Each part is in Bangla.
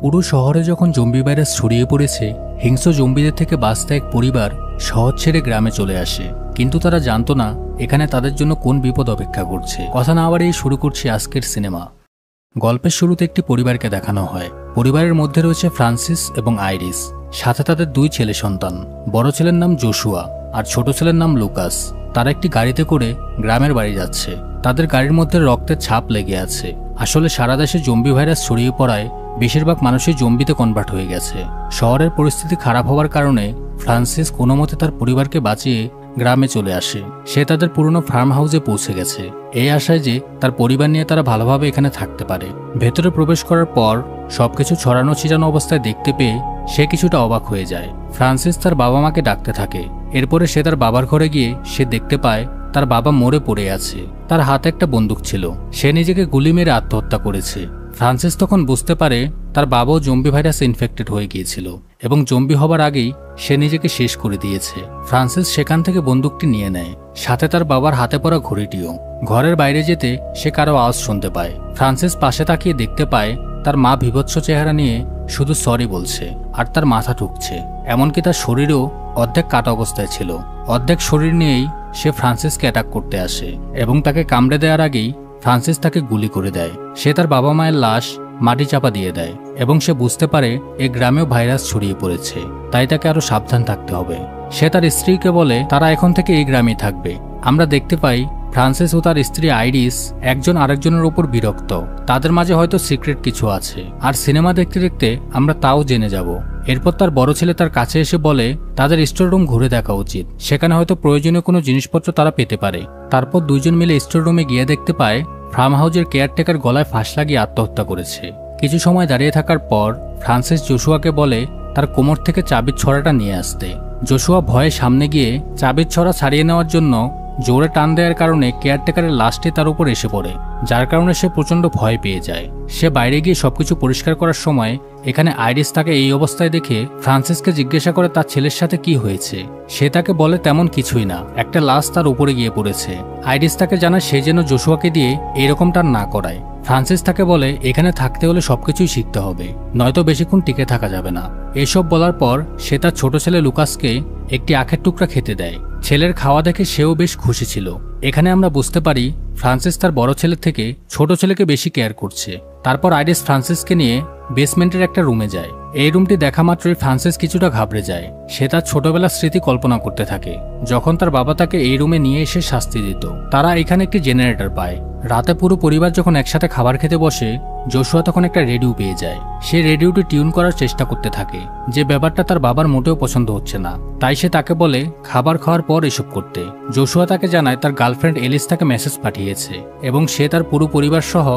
পুরো শহরে যখন জম্বি ভাইরাস ছড়িয়ে পড়েছে, হিংস্র জম্বিদের থেকে বাঁচতে এক পরিবার শহর ছেড়ে গ্রামে চলে আসে। কিন্তু তারা জানতো না এখানে তাদের জন্য কোন বিপদ অপেক্ষা করছে। কথা না বাড়িয়ে শুরু করছি আজকের সিনেমা। গল্পের শুরুতে একটি পরিবারকে দেখানো হয়। পরিবারের মধ্যে রয়েছে ফ্রান্সিস এবং আইরিস, সাথে তাদের দুই ছেলে সন্তান। বড় ছেলের নাম জোশুয়া আর ছোট ছেলের নাম লুকাস। তারা একটি গাড়িতে করে গ্রামের বাড়ি যাচ্ছে। তাদের গাড়ির মধ্যে রক্তের ছাপ লেগে আছে। আসলে সারা দেশে জম্বি ভাইরাস ছড়িয়ে পড়ায় বেশিরভাগ মানুষই জম্বিতে কনভার্ট হয়ে গেছে। শহরের পরিস্থিতি খারাপ হওয়ার কারণে ফ্রান্সিস কোনো মতে তার পরিবারকে বাঁচিয়ে গ্রামে চলে আসে। সে তাদের পুরনো ফার্ম হাউসে পৌঁছে গেছে, এই আশায় যে তার পরিবার নিয়ে তারা ভালোভাবে এখানে থাকতে পারে। ভেতরে প্রবেশ করার পর সবকিছু ছড়ানো ছিটানো অবস্থায় দেখতে পেয়ে সে কিছুটা অবাক হয়ে যায়। ফ্রান্সিস তার বাবা মাকে ডাকতে থাকে। এরপরে সে তার বাবার ঘরে গিয়ে সে দেখতে পায় তার বাবা মরে পড়ে আছে। তার হাতে একটা বন্দুক ছিল। সে নিজেকে গুলি মেরে আত্মহত্যা করেছে। ফ্রান্সিস তখন বুঝতে পারে তার বাবাও জম্বি ভাইরাসে ইনফেক্টেড হয়ে গিয়েছিল এবং জম্বি হবার আগেই সে নিজেকে শেষ করে দিয়েছে। ফ্রান্সিস সেখান থেকে বন্দুকটি নিয়ে নেয়, সাথে তার বাবার হাতে পড়া ঘড়িটিও। ঘরের বাইরে যেতে সে কারো আওয়াজ শুনতে পায়। ফ্রান্সিস পাশে তাকিয়ে দেখতে পায় তার মা বিভৎস চেহারা নিয়ে শুধু সরি বলছে আর তার মাথা ঠুকছে। এমনকি তার শরীরও অর্ধেক কাটা অবস্থায় ছিল। অর্ধেক শরীর নিয়েই সে ফ্রান্সিসকে অ্যাটাক করতে আসে এবং তাকে কামড়ে দেওয়ার আগেই ফ্রান্সিস তাকে গুলি করে দেয়। সে তার বাবা মায়ের লাশ মাটি চাপা দিয়ে দেয় এবং সে বুঝতে পারে এই গ্রামেও ভাইরাস ছড়িয়ে পড়েছে, তাই তাকে আরো সাবধান থাকতে হবে। সে তার স্ত্রীকে বলে তারা এখন থেকে এই গ্রামেই থাকবে। আমরা দেখতে পাই ফ্রান্সিস ও তার স্ত্রী আইরিস একজন আরেকজনের উপর বিরক্ত। তাদের মাঝে হয়তো সিক্রেট কিছু আছে, আর সিনেমা দেখতে দেখতে আমরা তাও জেনে যাব। এরপর তার বড় ছেলে তার কাছে এসে বলে তাদের স্টোর রুম ঘুরে দেখা উচিত, সেখানে হয়তো প্রয়োজনীয় কোনো জিনিসপত্র তারা পেতে পারে। তারপর দুইজন মিলে স্টোর রুমে গিয়ে দেখতে পায় ফার্ম হাউসের কেয়ারটেকার গলায় ফাঁস লাগিয়ে আত্মহত্যা করেছে। কিছু সময় দাঁড়িয়ে থাকার পর ফ্রান্সিস জোশুয়াকে বলে তার কোমর থেকে চাবির ছড়াটা নিয়ে আসতে। জোশুয়া ভয়ে সামনে গিয়ে চাবির ছড়া ছাড়িয়ে নেওয়ার জন্য জোরে টান দেওয়ার কারণে কেয়ারটেকারের লাশটি তার উপর এসে পড়ে, যার কারণে সে প্রচন্ড ভয় পেয়ে যায়। সে বাইরে গিয়ে সবকিছু পরিষ্কার করার সময় এখানে আইরিস তাকে এই অবস্থায় দেখে ফ্রান্সিসকে জিজ্ঞাসা করে তার ছেলের সাথে কি হয়েছে। সে তাকে বলে তেমন কিছুই না, একটা লাশ তার উপরে গিয়ে পড়েছে। আইরিস তাকে জানায় সে যেন জোশুয়াকে দিয়ে এরকমটা না করায়। ফ্রান্সিস তাকে বলে এখানে থাকতে হলে সবকিছুই শিখতে হবে, নয়তো বেশিক্ষণ টিকে থাকা যাবে না। এসব বলার পর সে তার ছোট ছেলে লুকাসকে একটি আখের টুকরা খেতে দেয়। ছেলের খাওয়া দেখে সেও বেশ খুশি ছিল। এখানে আমরা বুঝতে পারি ফ্রান্সিস তার বড় ছেলের থেকে ছোট ছেলেকে বেশি কেয়ার করছে। তারপর আইরিস ফ্রান্সিসকে নিয়ে বেসমেন্টের একটা রুমে যায়। এই রুমটি দেখা মাত্রই ফ্রান্সিস কিছুটা ঘাবড়ে যায়। সে তার ছোটবেলার স্মৃতি কল্পনা করতে থাকে, যখন তার বাবা তাকে এই রুমে নিয়ে এসে শাস্তি দিত। তারা এখানে একটি জেনারেটর পায়। রাতে পুরো পরিবার যখন একসাথে খাবার খেতে বসে, জোশুয়া তখন একটা রেডিও পেয়ে যায়। সে রেডিওটি টিউন করার চেষ্টা করতে থাকে, যে ব্যাপারটা তার বাবার মোটেও পছন্দ হচ্ছে না। তাই সে তাকে বলে খাবার খাওয়ার পর এসব করতে। জোশুয়া তাকে জানায় তার গার্লফ্রেন্ড এলিস তাকে মেসেজ পাঠিয়েছে এবং সে তার পুরো পরিবার সহ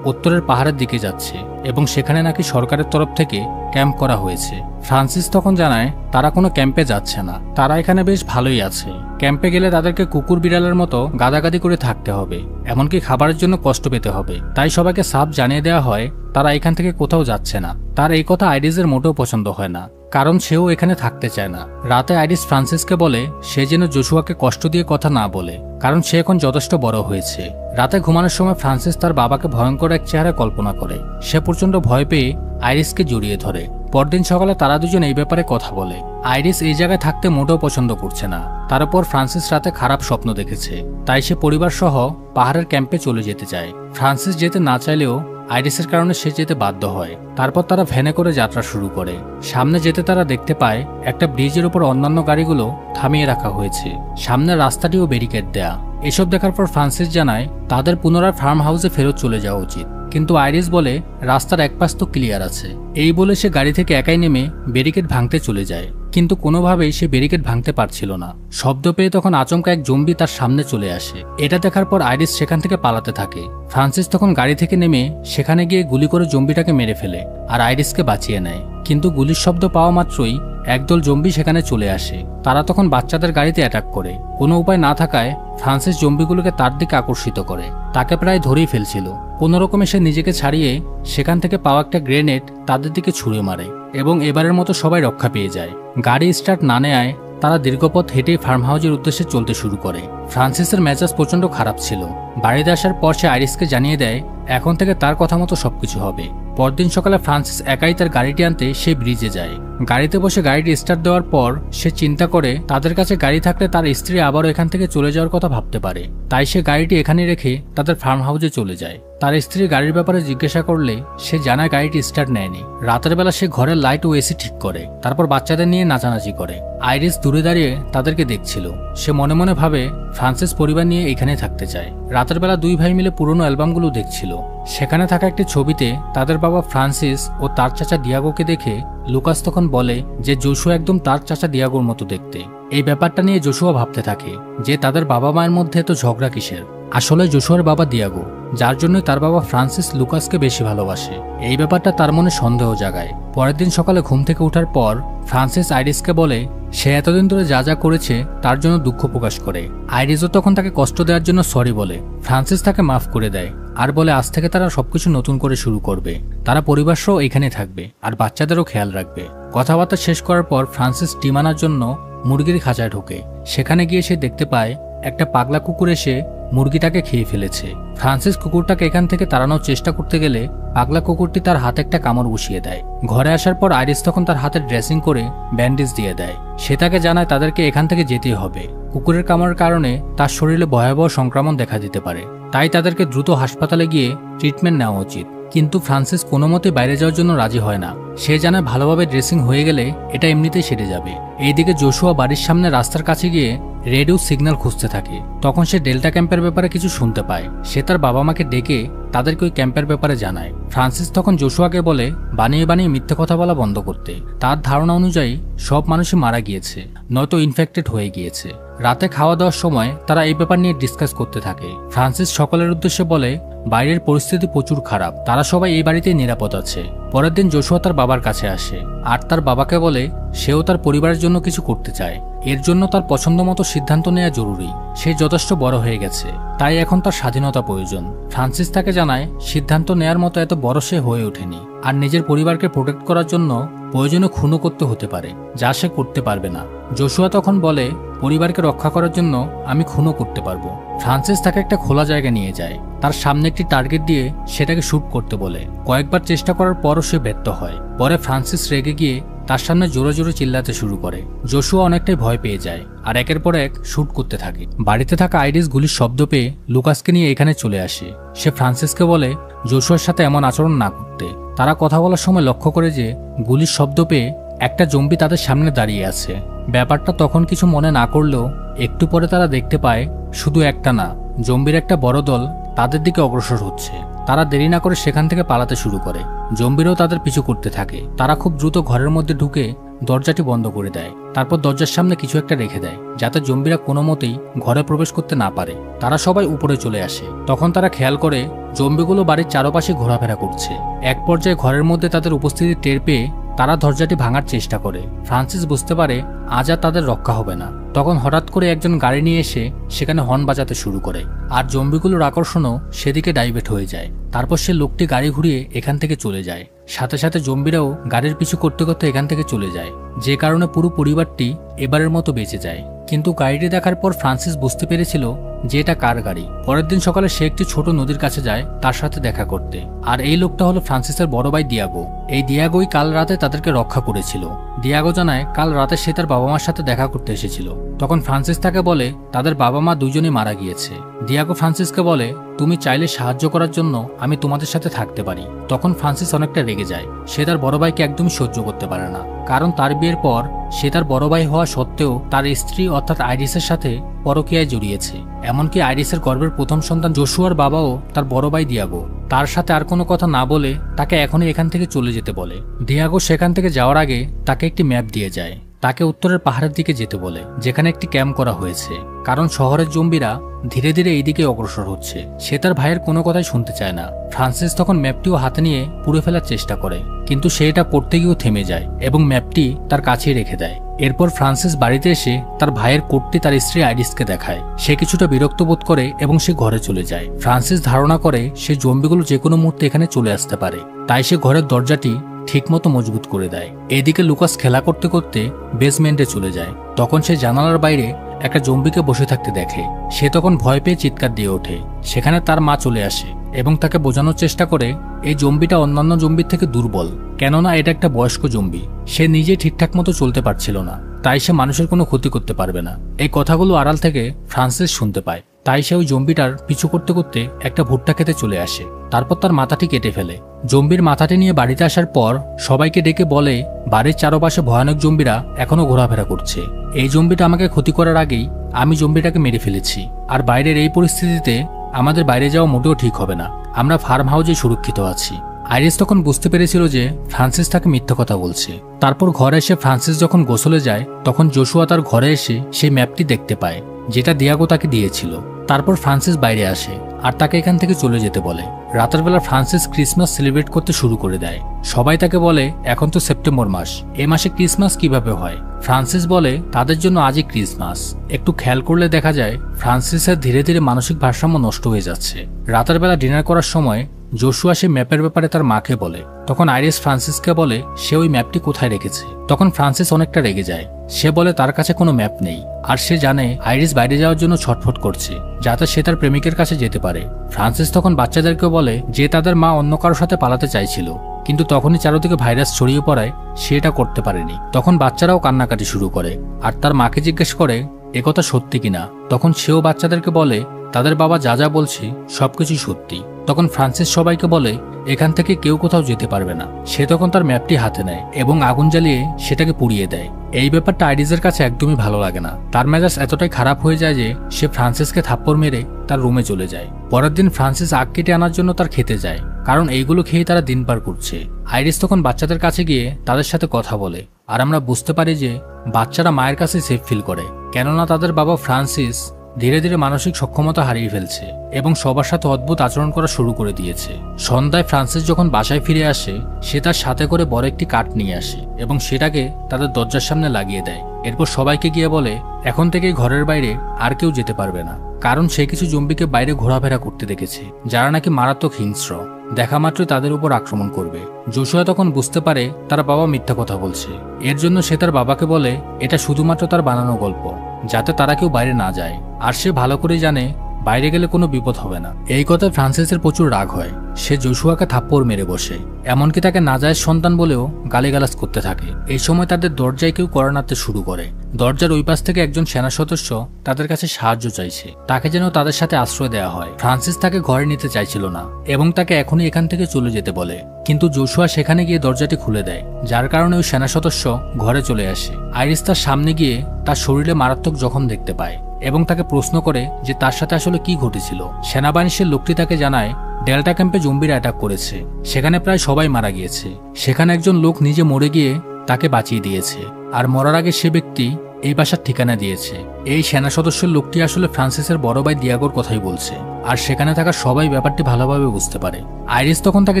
উত্তরের পাহাড়ের দিকে যাচ্ছে এবং সেখানে নাকি সরকারের তরফ থেকে ক্যাম্প করা হয়েছে। ফ্রান্সিস তখন জানায় তারা কোনো ক্যাম্পে যাচ্ছে না, তারা এখানে বেশ ভালোই আছে। ক্যাম্পে গেলে তাদেরকে কুকুর বিড়ালের মতো গাদাগাদি করে থাকতে হবে, এমনকি খাবারের জন্য কষ্ট পেতে হবে। তাই সবাইকে সাফ জানিয়ে দেওয়া হয় তারা এখান থেকে কোথাও যাচ্ছে না। তার এই কথা আইরিসের মোটেও পছন্দ হয় না, কারণ সেও এখানে থাকতে চায় না। রাতে আইরিস ফ্রান্সিসকে বলে সে যেন জোশুয়াকে কষ্ট দিয়ে কথা না বলে, কারণ সে এখন যথেষ্ট বড় হয়েছে। রাতে ঘুমানোর সময় ফ্রান্সিস তার বাবাকে ভয়ঙ্কর এক চেহারা কল্পনা করে। সে প্রচন্ড ভয় পেয়ে আইরিসকে জড়িয়ে ধরে। পরদিন সকালে তারা দুজন এই ব্যাপারে কথা বলে। আইরিস এই জায়গায় থাকতে মোটেও পছন্দ করছে না। তার উপর ফ্রান্সিস রাতে খারাপ স্বপ্ন দেখেছে, তাই সে পরিবার সহ পাহাড়ের ক্যাম্পে চলে যেতে চায়। ফ্রান্সিস যেতে না চাইলেও আইরিসের কারণে সে যেতে বাধ্য হয়। তারপর তারা ভ্যানে করে যাত্রা শুরু করে। সামনে যেতে তারা দেখতে পায় একটা ব্রিজের উপর অন্যান্য গাড়িগুলো থামিয়ে রাখা হয়েছে। সামনের রাস্তাটিও ব্যারিকেড দেয়া। এসব দেখার পর ফ্রান্সিস জানায় তাদের পুনরায় ফার্ম হাউসে ফেরত চলে যাওয়া উচিত, কিন্তু আইরিস বলে রাস্তার এক পাশ তো ক্লিয়ার আছে। এই বলে সে গাড়ি থেকে একাই নেমে ব্যারিকেড ভাঙতে চলে যায়, কিন্তু কোনোভাবেই সে ব্যারিকেড ভাঙতে পারছিল না। শব্দ পেয়ে তখন আচমকা এক জম্বি তার সামনে চলে আসে। এটা দেখার পর আইরিস সেখান থেকে পালাতে থাকে। ফ্রান্সিস তখন গাড়ি থেকে নেমে সেখানে গিয়ে গুলি করে জম্বিটাকে মেরে ফেলে আর আইরিসকে বাঁচিয়ে নেয়। কিন্তু গুলির শব্দ পাওয়া মাত্রই একদল জম্বি সেখানে চলে আসে। তারা তখন বাচ্চাদের গাড়িতে অ্যাটাক করে। কোনো উপায় না থাকায় ফ্রান্সিস জম্বিগুলোকে তার দিকে আকর্ষিত করে। তাকে প্রায় ধরেই ফেলছিল। কোনোরকমে সে নিজেকে ছাড়িয়ে সেখান থেকে পাওয়া একটা গ্রেনেড তাদের দিকে ছুঁড়ে মারে এবং এবারের মতো সবাই রক্ষা পেয়ে যায়। গাড়ি স্টার্ট না নেয় তারা দীর্ঘপথ হেঁটে ফার্ম হাউসের উদ্দেশ্যে চলতে শুরু করে। ফ্রান্সিসের মেজাজ প্রচন্ড খারাপ ছিল। বাড়িতে আসার পর সে আইরিসকে জানিয়ে দেয় এখন থেকে তার কথা মতো সবকিছু হবে। পরদিন সকালে ফ্রান্সিস একাই তার গাড়িটি আনতে সে ব্রিজে যায়। গাড়িতে বসে গাড়িটি স্টার্ট দেওয়ার পর সে চিন্তা করে তাদের কাছে গাড়ি থাকলে তার স্ত্রী আবারও এখান থেকে চলে যাওয়ার কথা ভাবতে পারে। তাই সে গাড়িটি এখানে রেখে তাদের ফার্ম হাউসে চলে যায়। তার স্ত্রী গাড়ির ব্যাপারে জিজ্ঞাসা করলে সে জানায় গাড়িটি স্টার্ট নেয়নি। রাতের বেলা সে ঘরের লাইট ও এসি ঠিক করে, তারপর বাচ্চাদের নিয়ে নাচানাচি করে। আইরিস দূরে দাঁড়িয়ে তাদেরকে দেখছিল। সে মনে মনে ভাবে ফ্রান্সিস পরিবার নিয়ে এখানে থাকতে চায়। রাতের বেলা দুই ভাই মিলে পুরনো অ্যালবামগুলো দেখছিল। সেখানে থাকা একটি ছবিতে তাদের বাবা ফ্রান্সিস ও তার চাচা ডিয়াগোকে দেখে লুকাস তখন বলে যে জোশুয়া একদম তার চাচা ডিয়াগোর মতো দেখতে। এই ব্যাপারটা নিয়ে জোশুয়া ভাবতে থাকে যে তাদের বাবা মায়ের মধ্যে এত ঝগড়া কিসের। আসলে জোশুয়ার বাবা ডিয়াগো, যার জন্য তার বাবা ফ্রান্সিস লুকাসকে বেশি ভালোবাসে। এই ব্যাপারটা তার মনে সন্দেহ জাগায়। পরের দিন সকালে ঘুম থেকে ওঠার পর ফ্রান্সিস আইরিসকে বলে সে এতদিন ধরে যা যা করেছে তার জন্য দুঃখ প্রকাশ করে। আইরিসও তখন তাকে কষ্ট দেওয়ার জন্য সরি বলে। ফ্রান্সিস তাকে মাফ করে দেয় আর বলে আজ থেকে তারা সবকিছু নতুন করে শুরু করবে। তারা পরিবার সহ এখানে থাকবে আর বাচ্চাদেরও খেয়াল রাখবে। কথাবার্তা শেষ করার পর ফ্রান্সিস ডিম আনার জন্য মুরগির খাঁচায় ঢোকে। সেখানে গিয়ে সে দেখতে পায় একটা পাগলা কুকুর এসে মুরগিটাকে খেয়ে ফেলেছে। ফ্রান্সিস কুকুরটাকে এখান থেকে তাড়ানোর চেষ্টা করতে গেলে পাগলা কুকুরটি তার হাতে একটা কামড় বসিয়ে দেয়। ঘরে আসার পর আইরিস তখন তার হাতে ড্রেসিং করে ব্যান্ডেজ দিয়ে দেয়। সে তাকে জানায় তাদেরকে এখান থেকে যেতেই হবে। কুকুরের কামড়ের কারণে তার শরীরে ভয়াবহ সংক্রমণ দেখা দিতে পারে, তাই তাদেরকে দ্রুত হাসপাতালে গিয়ে ট্রিটমেন্ট নেওয়া উচিত। কিন্তু ফ্রান্সিস কোনো মতে বাইরে যাওয়ার জন্য রাজি হয় না। সে জানায় ভালোভাবে ড্রেসিং হয়ে গেলে এটা এমনিতেই সেরে যাবে। এইদিকে জোশুয়া বাড়ির সামনে রাস্তার কাছে গিয়ে রেডিও সিগন্যাল খুঁজতে থাকে। তখন সে ডেল্টা ক্যাম্পের ব্যাপারে কিছু শুনতে পায়। সে তার বাবা মাকে ডেকে তাদেরকে ওই ক্যাম্পের ব্যাপারে জানায়। ফ্রান্সিস তখন জোশুয়াকে বলে বানিয়ে বানিয়ে মিথ্যে কথা বলা বন্ধ করতে। তার ধারণা অনুযায়ী সব মানুষই মারা গিয়েছে, নয়তো ইনফেক্টেড হয়ে গিয়েছে। রাতে খাওয়া দাওয়ার সময় তারা এই ব্যাপার নিয়ে ডিসকাস করতে থাকে। ফ্রান্সিস সকলের উদ্দেশ্যে বলে বাইরের পরিস্থিতি প্রচুর খারাপ, তারা সবাই এই বাড়িতেই নিরাপদ আছে। পরের দিন জোশুয়া তার বাবার কাছে আসে আর তার বাবাকে বলে সেও তার পরিবারের জন্য কিছু করতে চায়। এর জন্য তার পছন্দ মতো সিদ্ধান্ত নেওয়া জরুরি। সে যথেষ্ট বড় হয়ে গেছে, তাই এখন তার স্বাধীনতা প্রয়োজন। ফ্রান্সিস তাকে জানায় সিদ্ধান্ত নেয়ার মতো এত বড় সে হয়ে ওঠেনি আর নিজের পরিবারকে প্রোটেক্ট করার জন্য প্রয়োজনে খুনও করতে হতে পারে, যা সে করতে পারবে না। জোশুয়া তখন বলে পরিবারকে রক্ষা করার জন্য আমি খুনও করতে পারবো। ফ্রান্সিস তাকে একটা খোলা জায়গায় নিয়ে যায়। তার সামনে একটি টার্গেট দিয়ে সেটাকে শুট করতে বলে। কয়েকবার চেষ্টা করার পরও সে ব্যর্থ হয়। পরে ফ্রান্সিস রেগে গিয়ে তার সামনে জোরে জোরে চিল্লাতে শুরু করে। জোশুয়া অনেকটাই ভয় পেয়ে যায় আর একের পর এক শুট করতে থাকে। বাড়িতে থাকা আইরিস গুলির শব্দ পেয়ে লুকাসকে নিয়ে এখানে চলে আসে। সে ফ্রান্সিসকে বলে জোশুয়ার সাথে এমন আচরণ না করতে। তারা কথা বলার সময় লক্ষ্য করে যে গুলির শব্দ পেয়ে একটা জম্বি তাদের সামনে দাঁড়িয়ে আছে। ব্যাপারটা তখন কিছু মনে না করলেও একটু পরে তারা দেখতে পায় শুধু একটা না, জম্বির একটা বড় দল তাদের দিকে অগ্রসর হচ্ছে। তারা দেরি না করে সেখান থেকে পালাতে শুরু করে। জম্বিরাও তাদের পিছু করতে থাকে। তারা খুব দ্রুত ঘরের মধ্যে ঢুকে দরজাটি বন্ধ করে দেয়। তারপর দরজার সামনে কিছু একটা রেখে দেয় যাতে জম্বিরা কোনো মতেই ঘরে প্রবেশ করতে না পারে। তারা সবাই উপরে চলে আসে। তখন তারা খেয়াল করে জম্বিগুলো বাড়ির চারপাশে ঘোরাফেরা করছে। এক পর্যায়ে ঘরের মধ্যে তাদের উপস্থিতি টের পেয়ে তারা দরজাটি ভাঙার চেষ্টা করে। ফ্রান্সিস বুঝতে পারে আজ আর তাদের রক্ষা হবে না। তখন হঠাৎ করে একজন গাড়ি নিয়ে এসে সেখানে হর্ন বাজাতে শুরু করে আর জম্বিগুলোর আকর্ষণও সেদিকে ডাইভার্ট হয়ে যায়। তারপর সে লোকটি গাড়ি ঘুরিয়ে এখান থেকে চলে যায়। সাথে সাথে জম্বিরাও গাড়ির পিছু করতে করতে এখান থেকে চলে যায়, যে কারণে পুরো পরিবারটি এবারের মতো বেঁচে যায়। কিন্তু গাড়িটি দেখার পর ফ্রান্সিস বুঝতে পেরেছিল যে এটা কার গাড়ি। পরের দিন সকালে সে একটি ছোট নদীর কাছে যায় তার সাথে দেখা করতে। আর এই লোকটা হলো ফ্রান্সিসের বড় ভাই ডিয়াগো। এই ডিয়াগোই কাল রাতে তাদেরকে রক্ষা করেছিল। ডিয়াগো জানায় কাল রাতে সে তার বাবা মার সাথে দেখা করতে এসেছিল। তখন ফ্রান্সিস তাকে বলে তাদের বাবা মা দুজনেই মারা গিয়েছে। ডিয়াগো ফ্রান্সিসকে বলে তুমি চাইলে সাহায্য করার জন্য আমি তোমাদের সাথে থাকতে পারি। তখন ফ্রান্সিস অনেকটা রেগে যায়। সে তার বড় ভাইকে একদমই সহ্য করতে পারে না, কারণ তার বিয়ের পর সে তার বড় ভাই হওয়া সত্ত্বেও তার স্ত্রী অর্থাৎ আইরিসের সাথে পরকীয়ায় জড়িয়েছে। এমনকি আইরিসের গর্ভের প্রথম সন্তান জোশুয়ার বাবাও তার বড় ভাই ডিয়াগো। তার সাথে আর কোনো কথা না বলে তাকে এখনই এখান থেকে চলে যেতে বলে। ডিয়াগো সেখান থেকে যাওয়ার আগে তাকে একটি ম্যাপ দিয়ে যায়। তাকে উত্তরের পাহাড়ের দিকে যেতে বলে, যেখানে একটি ক্যাম্প করা হয়েছে, কারণ শহরের জম্বিরা ধীরে ধীরে এইদিকে অগ্রসর হচ্ছে। সে তার ভাইয়ের কোনো কথাই শুনতে চায় না। ফ্রান্সিস তখন ম্যাপটিও হাতে নিয়ে পুড়ে ফেলার চেষ্টা করে, কিন্তু সে এটা করতে গিয়েও থেমে যায় এবং ম্যাপটি তার কাছেই রেখে দেয়। এরপর ফ্রান্সিস বাড়িতে এসে তার ভাইয়ের কোটটি তার স্ত্রী আইরিসকে দেখায়। সে কিছুটা বিরক্ত বোধ করে এবং সে ঘরে চলে যায়। ফ্রান্সিস ধারণা করে সে জম্বিগুলো যে কোনো মুহূর্তে এখানে চলে আসতে পারে, তাই সে ঘরের দরজাটি ঠিকমতো মজবুত করে দেয়। এদিকে লুকাস খেলা করতে করতে বেসমেন্টে চলে যায়। তখন সে জানালার বাইরে একটা জম্বিকে বসে থাকতে দেখে। সে তখন ভয় পেয়ে চিৎকার দিয়ে ওঠে। সেখানে তার মা চলে আসে এবং তাকে বোঝানোর চেষ্টা করে এই জম্বিটা অন্যান্য জম্বির থেকে দুর্বল, কেননা এটা একটা বয়স্ক জম্বি। সে নিজে ঠিকঠাক মতো চলতে পারছিল না, তাই সে মানুষের কোনো ক্ষতি করতে পারবে না। এই কথাগুলো আড়াল থেকে ফ্রান্সিস শুনতে পায়, তাই সে ওই জম্বিটার পিছু করতে করতে একটা ভুট্টা খেতে চলে আসে। তারপর তার মাথাটি কেটে ফেলে। জম্বির মাথাটি নিয়ে বাড়িতে আসার পর সবাইকে ডেকে বলে বাড়ির চারপাশে ভয়ানক জম্বিরা এখনো ঘোরাফেরা করছে। এই জম্বিটা আমাকে ক্ষতি করার আগেই আমি জম্বিটাকে মেরে ফেলেছি, আর বাইরের এই পরিস্থিতিতে আমাদের বাইরে যাওয়া মোটেও ঠিক হবে না। আমরা ফার্ম হাউসে সুরক্ষিত আছি। আইরিস তখন বুঝতে পেরেছিল যে ফ্রান্সিস তাকে মিথ্যা কথা বলছে। তারপর ঘরে এসে ফ্রান্সিস যখন গোসলে যায় তখন জোশুয়া তার ঘরে এসে সেই ম্যাপটি দেখতে পায় যেটা দিয়াগো তাকে দিয়েছিল। তারপর ফ্রান্সিস বাইরে আসে আর তাকে এখান থেকে চলে যেতে বলে। রাতের বেলা ফ্রান্সিস ক্রিসমাস সেলিব্রেট করতে শুরু করে দেয়। সবাই তাকে বলে এখন তো সেপ্টেম্বর মাস, এ মাসে ক্রিসমাস কিভাবে হয়? ফ্রান্সিস বলে তাদের জন্য আজই ক্রিসমাস। একটু খেয়াল করলে দেখা যায় ফ্রান্সিসের ধীরে ধীরে মানসিক ভারসাম্য নষ্ট হয়ে যাচ্ছে। রাতের বেলা ডিনার করার সময় জোশুয়া সে ম্যাপের ব্যাপারে তার মাকে বলে। তখন আইরিস ফ্রান্সিসকে বলে সে ওই ম্যাপটি কোথায় রেখেছে। তখন ফ্রান্সিস অনেকটা রেগে যায়। সে বলে তার কাছে কোনো ম্যাপ নেই, আর সে জানে আইরিস বাইরে যাওয়ার জন্য ছটফট করছে যাতে সে তার প্রেমিকের কাছে যেতে পারে। ফ্রান্সিস তখন বাচ্চাদেরকে বলে যে তাদের মা অন্য কারোর সাথে পালাতে চাইছিল, কিন্তু তখনই চারদিকে ভাইরাস ছড়িয়ে পড়ায় সে এটা করতে পারেনি। তখন বাচ্চারাও কান্নাকাটি শুরু করে আর তার মাকে জিজ্ঞেস করে একথা সত্যি কিনা। তখন সেও বাচ্চাদেরকে বলে তাদের বাবা যা যা বলছে সবকিছুই সত্যি। তখন ফ্রান্সিস সবাইকে বলে এখান থেকে কেউ কোথাও যেতে পারবে না। সে তখন তার ম্যাপটি হাতে নেয় এবং আগুন জ্বালিয়ে সেটাকে পুড়িয়ে দেয়। এই ব্যাপারটা আইরিসের কাছে একদমই ভালো লাগে না। তার মেজাজ এতটাই খারাপ হয়ে যায় যে সে ফ্রান্সিসকে থাপ্পড় মেরে তার রুমে চলে যায়। পরের দিন ফ্রান্সিস আগ কেটে আনার জন্য তার খেতে যায়, কারণ এইগুলো খেয়ে তারা দিন পার করছে। আইরিস তখন বাচ্চাদের কাছে গিয়ে তাদের সাথে কথা বলে, আর আমরা বুঝতে পারি যে বাচ্চারা মায়ের কাছে সেফ ফিল করে, কেননা তাদের বাবা ফ্রান্সিস ধীরে ধীরে মানসিক সক্ষমতা হারিয়ে ফেলছে এবং সবার সাথে অদ্ভুত আচরণ করা শুরু করে দিয়েছে। সন্ধ্যায় ফ্রান্সিস যখন বাসায় ফিরে আসে সে তার সাথে করে বড় একটি কাঠ নিয়ে আসে এবং সেটাকে তাদের দরজার সামনে লাগিয়ে দেয়। এরপর সবাইকে গিয়ে বলে এখন থেকে ঘরের বাইরে আর কেউ যেতে পারবে না, কারণ সে কিছু জম্বিকে বাইরে ঘোরাফেরা করতে দেখেছে যারা নাকি মারাত্মক হিংস্র, দেখা মাত্রই তাদের উপর আক্রমণ করবে। জোশুয়া তখন বুঝতে পারে তার বাবা মিথ্যা কথা বলছে। এর জন্য সে তার বাবাকে বলে এটা শুধুমাত্র তার বানানো গল্প, যাতে তারা কেউ বাইরে না যায়। আর সে ভালো করে জানে বাইরে গেলে কোনো বিপদ হবে না। এই কথায় ফ্রান্সিসের প্রচুর রাগ হয়। সে জোশুয়াকে থাপ্পড় মেরে বসে, এমনকি তাকে নাজায়েজ সন্তান বলেও গালিগালাজ করতে থাকে। এই সময় তাদের দরজায় কেউ কড়া নাড়তে শুরু করে। দরজার ওই পাশ থেকে একজন সেনা সদস্য তাদের কাছে সাহায্য চাইছে, তাকে যেন তাদের সাথে আশ্রয় দেওয়া হয়। ফ্রান্সিস তাকে ঘরে নিতে চাইছিল না এবং তাকে এখনই এখান থেকে চলে যেতে বলে, কিন্তু জোশুয়া সেখানে গিয়ে দরজাটি খুলে দেয়, যার কারণে ওই সেনা সদস্য ঘরে চলে আসে। আইরিস তার সামনে গিয়ে তার শরীরে মারাত্মক জখম দেখতে পায় এবং তাকে প্রশ্ন করে যে তার সাথে আসলে কি ঘটেছিল। সেনাবাহিনীর সে লোকটি তাকে জানায় ডেল্টা ক্যাম্পে জম্বিরা অ্যাটাক করেছে, সেখানে প্রায় সবাই মারা গিয়েছে। সেখানে একজন লোক নিজে মরে গিয়ে তাকে বাঁচিয়ে দিয়েছে, আর মরার আগে সে ব্যক্তি এই বাসার ঠিকানা দিয়েছে। এই সেনা সদস্যের লোকটি আসলে ফ্রান্সিসের বড় ভাই দিয়াগোর কথাই বলছে, আর সেখানে থাকা সবাই ব্যাপারটি ভালোভাবে বুঝতে পারে। আইরিস তখন তাকে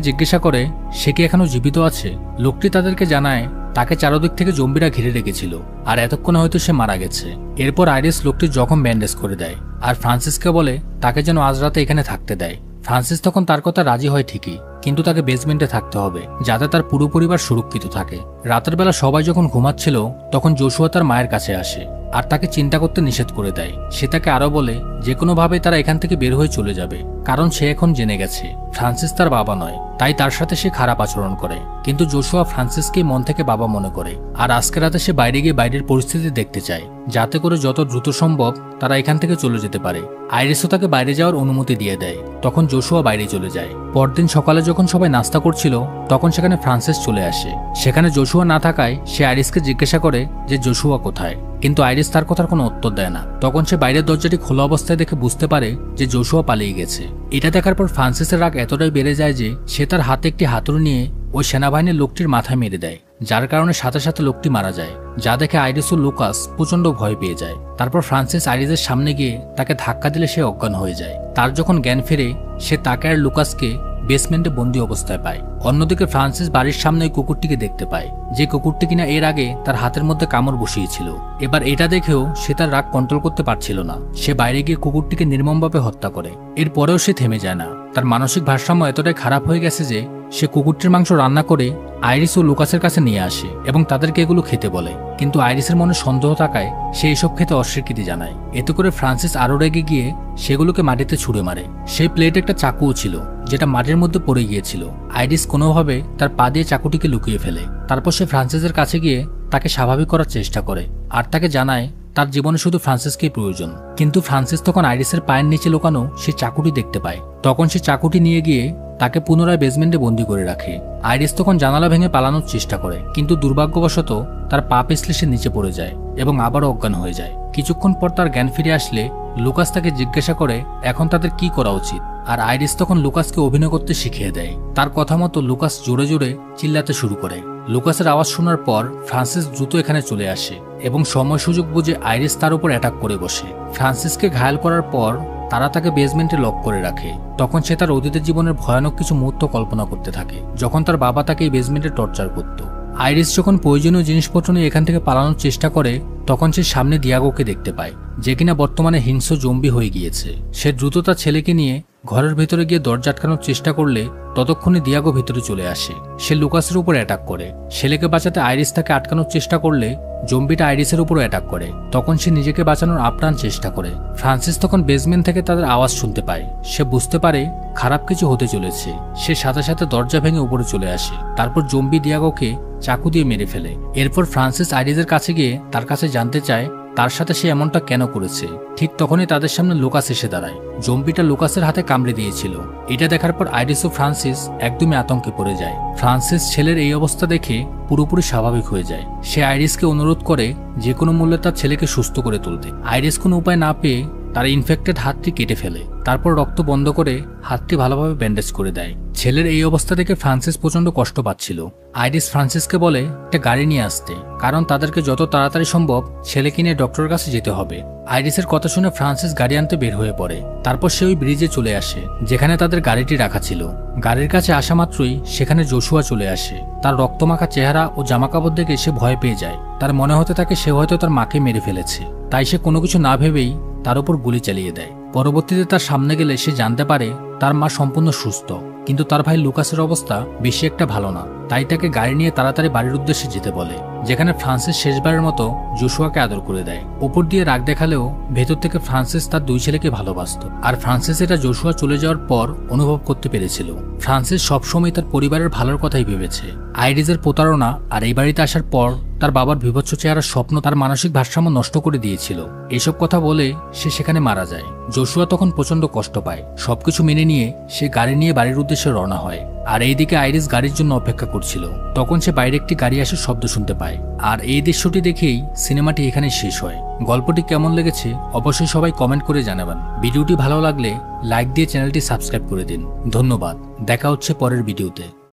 জিজ্ঞাসা করে সে কি এখনো জীবিত আছে। লোকটি তাদেরকে জানায় তাকে চারদিক থেকে জম্বিরা ঘিরে রেখেছিল আর এতক্ষণে হয়তো সে মারা গেছে। এরপর আইরিস লোকটির জখম ব্যান্ডেজ করে দেয় আর ফ্রান্সিসকে বলে তাকে যেন আজ রাতে এখানে থাকতে দেয়। ফ্রান্সিস তখন তার কথা রাজি হয় ঠিকই, কিন্তু তাকে বেসমেন্টে থাকতে হবে যাতে তার পুরো পরিবার সুরক্ষিত থাকে। রাতের বেলা সবাই যখন ঘুমাচ্ছিল তখন জোশুয়া তার মায়ের কাছে আসে আর তাকে চিন্তা করতে নিষেধ করে দেয়। সে তাকে আরো বলে যে কোনোভাবে তারা এখান থেকে বের হয়ে চলে যাবে, কারণ সে এখন জেনে গেছে ফ্রান্সিস তার বাবা নয়, তাই তার সাথে সে খারাপ আচরণ করে। কিন্তু জোশুয়া ফ্রান্সিসকেই মন থেকে বাবা মনে করে, আর আজকে রাতে সে বাইরে গিয়ে বাইরের পরিস্থিতি দেখতে চায়, যাতে করে যত দ্রুত সম্ভব তারা এখান থেকে চলে যেতে পারে। আইরিসও তাকে বাইরে যাওয়ার অনুমতি দিয়ে দেয়। তখন জোশুয়া বাইরে চলে যায়। পরদিন সকালে যখন সবাই নাস্তা করছিল তখন সেখানে ফ্রান্সিস চলে আসে। সেখানে জোশুয়া না থাকায় সে আইরিসকে জিজ্ঞাসা করে যে জোশুয়া কোথায়, কিন্তু আইরিস তার কথার কোনো উত্তর দেয় না। তখন সে বাইরের দরজাটি খোলা অবস্থায় দেখে বুঝতে পারে যে জোশুয়া পালিয়ে গেছে। এটা দেখার পর ফ্রান্সিসের রাগ এতটাই বেড়ে যায় যে সে তার হাতে একটি হাতুড়ি নিয়ে ওই সেনাবাহিনীর লোকটির মাথায় মেরে দেয়, যার কারণে সাথে সাথে লোকটি মারা যায়। যা দেখে আইরিস ও লুকাস প্রচন্ড ভয় পেয়ে যায়। তারপর ফ্রান্সিস আইরিসের সামনে গিয়ে তাকে ধাক্কা দিলে সে অজ্ঞান হয়ে যায়। তার যখন জ্ঞান ফেরে সে তাকে আর লুকাসকে বেসমেন্টে বন্দি অবস্থায় পায়। অন্যদিকে ফ্রান্সিস বাড়ির সামনে ওই কুকুরটিকে দেখতে পায়, যে কুকুরটি কিনা এর আগে তার হাতের মধ্যে কামড় বসিয়েছিল। এবার এটা দেখেও সে তার রাগ কন্ট্রোল করতে পারছিল না। সে বাইরে গিয়ে কুকুরটিকে নির্মমভাবে হত্যা করে। এরপরেও সে থেমে যায় না। তার মানসিক ভারসাম্য এতটাই খারাপ হয়ে গেছে যে সে কুকুরটির মাংস রান্না করে আইরিস ও লুকাসের কাছে নিয়ে আসে এবং তাদেরকে এগুলো খেতে বলে, কিন্তু আইরিসের মনে সন্দেহ থাকায় সে এসব খেতে অস্বীকৃতি জানায়। এতে করে ফ্রান্সিস আরও রেগে গিয়ে সেগুলোকে মাটিতে ছুঁড়ে মারে। সেই প্লেটে একটা চাকুও ছিল যেটা মাটির মধ্যে পড়ে গিয়েছিল। আইরিস কোনোভাবে তার পা দিয়ে চাকুটিকে লুকিয়ে ফেলে। তারপর সে ফ্রান্সিসের কাছে গিয়ে তাকে স্বাভাবিক করার চেষ্টা করে আর তাকে জানায় তার জীবনে শুধু ফ্রান্সিসকেই প্রয়োজন। কিন্তু ফ্রান্সিস তখন আইরিসের পায়ের নিচে লুকানো সে চাকুটি দেখতে পায়। তখন সে চাকুটি নিয়ে গিয়ে তাকে পুনরায় বেসমেন্টে বন্দী করে রাখে। আইরিস তখন জানালা ভেঙে পালানোর চেষ্টা করে, কিন্তু দুর্ভাগ্যবশত তার পা পিছলে সে নিচে পড়ে যায় এবং আবারও অজ্ঞান হয়ে যায়। কিছুক্ষণ পর তার জ্ঞান ফিরে আসলে লুকাস তাকে জিজ্ঞাসা করে এখন তাদের কি করা উচিত, আর আইরিস তখন লুকাসকে অভিনয় করতে শিখিয়ে দেয়। তার কথা মতো লুকাস জোরে জোরে চিল্লাতে শুরু করে। লুকাসের আওয়াজ শোনার পর ফ্রান্সিস দ্রুত এখানে চলে আসে এবং সময় সুযোগ বুঝে আইরিস তার উপর অ্যাটাক করে বসে। ফ্রান্সিসকে ঘায়াল করার পর তারা তাকে বেসমেন্টে লক করে রাখে। তখন সে তার অতীতের জীবনের ভয়ানক কিছু মুহূর্ত কল্পনা করতে থাকে যখন তার বাবা তাকে এই বেসমেন্টে টর্চার করত। আইরিস যখন প্রয়োজনীয় জিনিসপত্র নিয়ে এখান থেকে পালানোর চেষ্টা করে তখন সে সামনে দিয়াগোকে দেখতে পায়, যে কিনা বর্তমানে হিংস্র জম্বি হয়ে গিয়েছে। সে দ্রুত তার ছেলেকে নিয়ে ঘরের ভেতরে গিয়ে দরজা আটকানোর চেষ্টা করলে ততক্ষণে দিয়াগো ভেতরে চলে আসে। সে লুকাসের উপর অ্যাটাক করে। ছেলেকে বাঁচাতে আইরিস তাকে আটকানোর চেষ্টা করলে জম্বিটা আইরিসের উপরও অ্যাটাক করে। তখন সে নিজেকে বাঁচানোর আপ্রাণ চেষ্টা করে। ফ্রান্সিস তখন বেসমেন্ট থেকে তাদের আওয়াজ শুনতে পায়। সে বুঝতে পারে খারাপ কিছু হতে চলেছে। সে সাথে সাথে দরজা ভেঙে উপরে চলে আসে। তারপর জম্বি দিয়াগোকে চাকু দিয়ে মেরে ফেলে। এরপর ফ্রান্সিস আইরিসের কাছে গিয়ে তার কাছে জানতে চায় তার সাথে সে এমনটা কেন করেছে। ঠিক তখনই তাদের সামনে লুকাস এসে দাঁড়ায়। জম্বিটা লুকাসের হাতে কামড়ে দিয়েছিল। এটা দেখার পর আইরিস ও ফ্রান্সিস একদমই আতঙ্কে পড়ে যায়। ফ্রান্সিস ছেলের এই অবস্থা দেখে পুরোপুরি স্বাভাবিক হয়ে যায়। সে আইরিসকে অনুরোধ করে যে কোনো মূল্যে তার ছেলেকে সুস্থ করে তুলতে। আইরিস কোনো উপায় না পেয়ে তার ইনফেক্টেড হাতটি কেটে ফেলে। তারপর রক্ত বন্ধ করে হাতটি ভালোভাবে ব্যান্ডেজ করে দেয়। ছেলের এই অবস্থা দেখে ফ্রান্সিস প্রচন্ড কষ্ট পাচ্ছিল। আইরিস ফ্রান্সিসকে বলে একটা গাড়ি নিয়ে আসতে, কারণ তাদেরকে যত তাড়াতাড়ি সম্ভব ছেলেকে নিয়ে ডক্টরের কাছে যেতে হবে। আইরিসের কথা শুনে ফ্রান্সিস গাড়ি আনতে বের হয়ে পড়ে। তারপর সে ওই ব্রিজে চলে আসে যেখানে তাদের গাড়িটি রাখা ছিল। গাড়ির কাছে আসা মাত্রই সেখানে জোশুয়া চলে আসে। তার রক্তমাখা চেহারা ও জামাকাপড় দেখে সে ভয় পেয়ে যায়। তার মনে হতে থাকে সে হয়তো তার মাকে মেরে ফেলেছে। তাই সে কোনো কিছু না ভেবেই তার উপর গুলি চালিয়ে দেয়। পরবর্তীতে তার সামনে গেলে সে জানতে পারে তার মা সম্পূর্ণ সুস্থ, কিন্তু তার ভাই লুকাসের অবস্থা বেশি একটা ভালো না। তাই তাকে গাড়ি নিয়ে তাড়াতাড়ি বাড়ির উদ্দেশ্যে যেতে বলে, যেখানে ফ্রান্সিস শেষবারের মতো জোশুয়াকে আদর করে দেয়। উপর দিয়ে রাগ দেখালেও ভেতর থেকে ফ্রান্সিস তার দুই ছেলেকে ভালোবাসত। আর ফ্রান্সিস এটা জোশুয়া চলে যাওয়ার পর অনুভব করতে পেরেছিল। ফ্রান্সিস সবসময় তার পরিবারের ভালোর কথাই ভেবেছে। আইরিসের প্রতারণা আর এই বাড়িতে আসার পর তার বাবার বিভৎস চেহারার স্বপ্ন তার মানসিক ভারসাম্য নষ্ট করে দিয়েছিল। এসব কথা বলে সে সেখানে মারা যায়। জোশুয়া তখন প্রচন্ড কষ্ট পায়। সবকিছু মেনে নিয়ে সে গাড়ি নিয়ে বাড়ির উদ্দেশ্যে রওনা হয়। আর এইদিকে আইরিস গাড়ির জন্য অপেক্ষা করছিল। তখন সে বাইরে একটি গাড়ি আসার শব্দ শুনতে পায়। আর এই দৃশ্যটি দেখেই সিনেমাটি এখানে শেষ হয়। গল্পটি কেমন লেগেছে অবশ্যই সবাই কমেন্ট করে জানাবেন। ভিডিওটি ভালো লাগলে লাইক দিয়ে চ্যানেলটি সাবস্ক্রাইব করে দিন। ধন্যবাদ। দেখা হচ্ছে পরের ভিডিওতে।